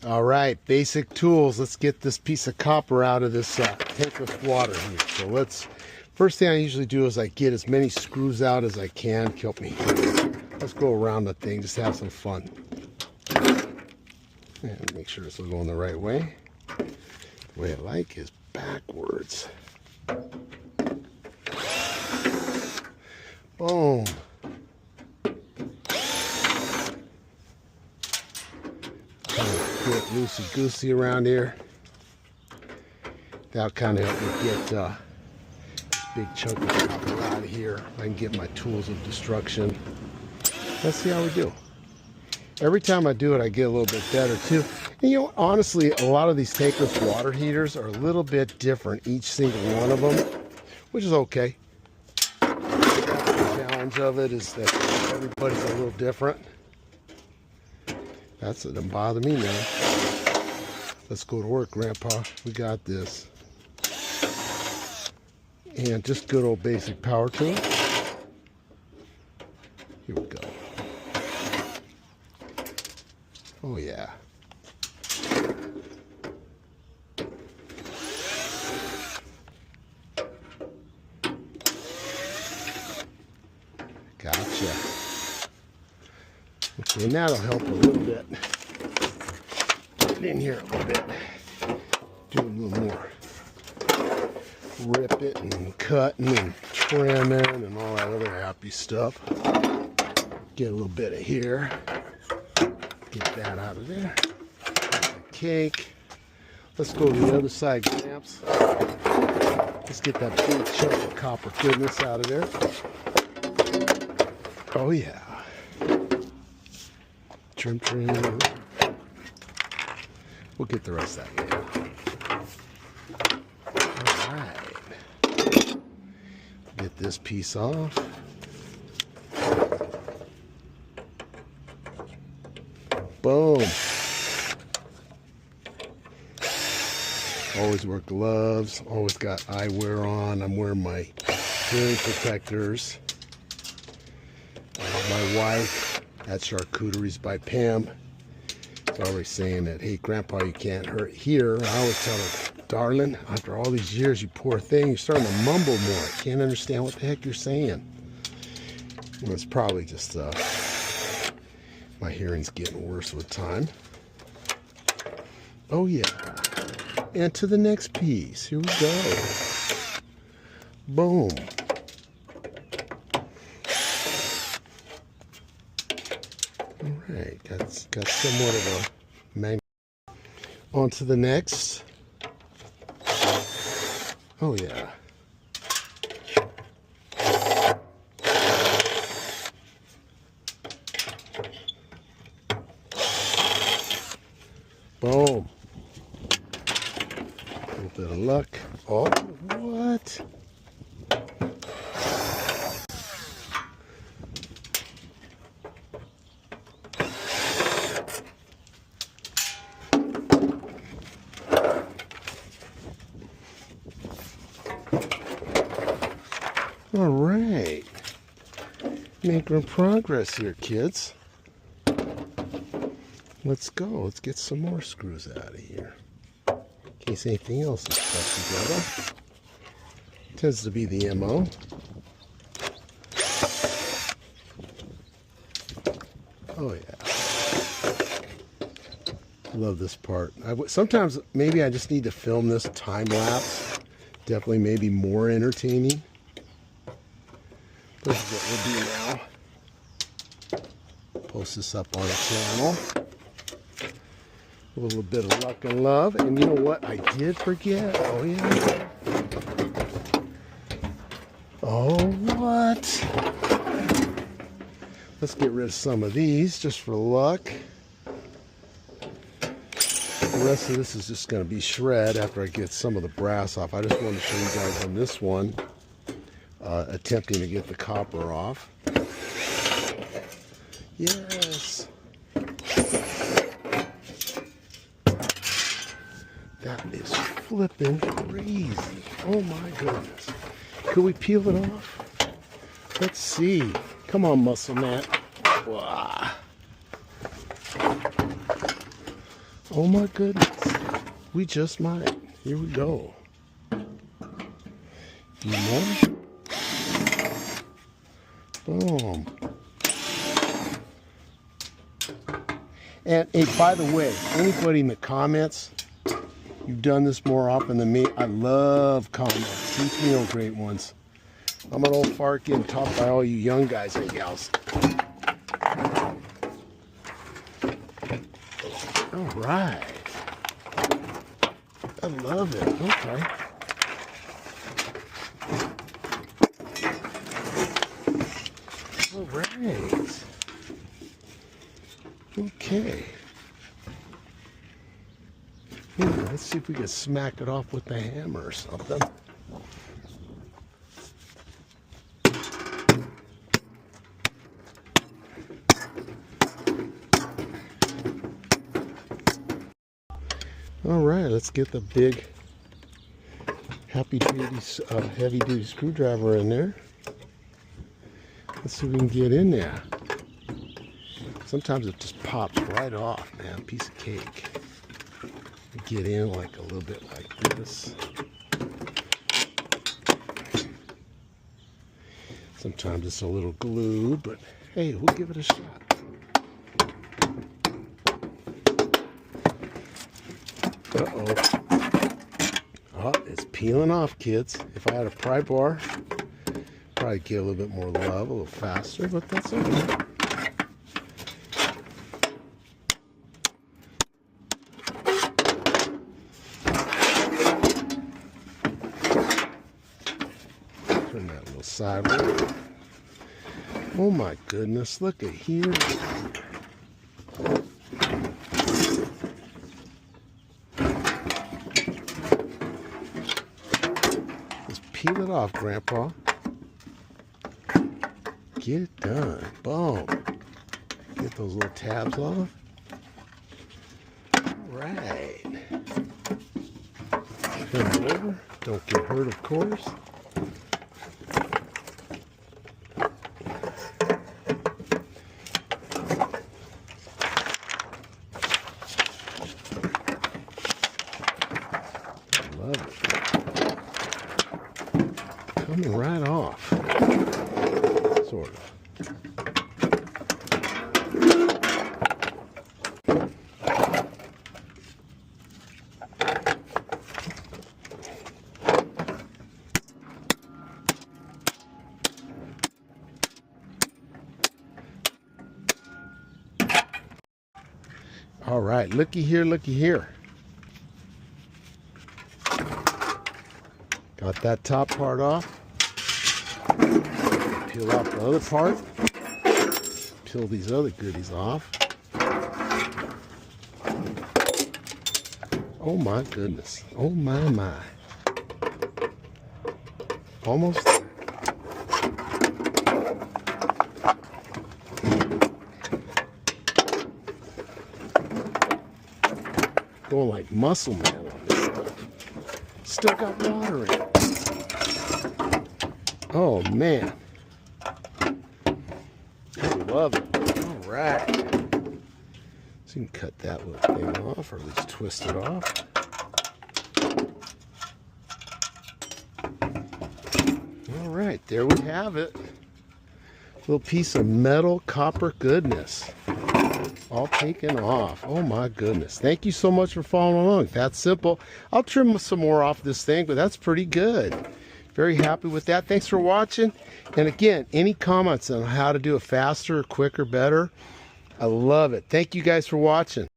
All right, basic tools. Let's get this piece of copper out of this tankless water heater. So first thing I usually do is I get as many screws out as I can. Help me. Let's go around the thing, just have some fun. And make sure it's going the right way. The way I like is backwards. Boom. Get loosey-goosey around here. That'll kind of help me get this big chunk of copper out of here. I can get my tools of destruction. Let's see how we do. Every time I do it, I get a little bit better too. And you know, honestly, a lot of these tankless water heaters are a little bit different, each single one of them, which is okay. The challenge of it is that everybody's a little different. That doesn't bother me now. Let's go to work, Grandpa. We got this. And just good old basic power tool. Here we go. Oh yeah. Gotcha. Okay, now that'll help a little bit. Get in here a little bit. Do a little more. Rip it and cutting and trimming and all that other happy stuff. Get a little bit of here. Get that out of there. Cake. Let's go to the other side, Gramps. Let's get that big chunk of copper goodness out of there. Oh yeah. Trim. We'll get the rest out of here. Alright. Get this piece off. Boom. Always wear gloves. Always got eyewear on. I'm wearing my hearing protectors. My wife at Charcuteries by Pam is always saying that, hey, Grandpa, you can't hear. I always tell her, darling, after all these years, you poor thing, you're starting to mumble more. I can't understand what the heck you're saying. Well, it's probably just my hearing's getting worse with time. Oh yeah. And to the next piece. Here we go. Boom. Alright, got somewhat of a magnet. On to the next. Oh yeah. Boom. A little bit of luck. Oh, what? All right. Making progress here, kids. Let's go. Let's get some more screws out of here. In case anything else is stuck together. Tends to be the MO. Oh yeah. Love this part. Sometimes maybe I just need to film this time lapse. Definitely maybe more entertaining. This is what we'll do now. Post this up on the channel. A little bit of luck and love. And you know what I did forget? Oh yeah. Oh what? Let's get rid of some of these just for luck. The rest of this is just going to be shred after I get some of the brass off. I just wanted to show you guys on this one. Attempting to get the copper off. Yes. That is flipping crazy. Oh my goodness. Could we peel it off? Let's see. Come on, muscle man. Wow. Oh my goodness. We just might. Here we go. Few more. Boom. And hey, by the way, anybody in the comments, you've done this more often than me. I love comments. Teach me all great ones. I'm an old fart getting taught by all you young guys and gals. All right. I love it. Okay. All right. Okay. Let's see if we can smack it off with the hammer or something. All right, let's get the big heavy duty screwdriver in there. Let's see if we can get in there. Sometimes it just pops right off, man. Piece of cake. Get in like a little bit like this. Sometimes it's a little glued, but hey, we'll give it a shot. Uh-oh. Oh, it's peeling off, kids. If I had a pry bar, probably get a little bit more love, a little faster, but that's okay. Turn that a little sideways. Oh my goodness, look at here. Just peel it off, Grandpa. Get it done. Boom. Get those little tabs off. All right. Turn it over. Don't get hurt, of course. Love it. Coming right off. Sort of. All right, looky here, looky here. Got that top part off. Peel off the other part. Peel these other goodies off. Oh my goodness. Oh my. Almost there. Going like muscle man on this stuff. Still got water in it. Oh man. I love it. All right. So you can cut that little thing off, or at least twist it off. All right, there we have it. Little piece of metal copper goodness. All taken off. Oh my goodness. Thank you so much for following along. That's simple. I'll trim some more off this thing, but that's pretty good. Very happy with that. Thanks for watching. And again, any comments on how to do it faster, quicker, better? I love it. Thank you guys for watching.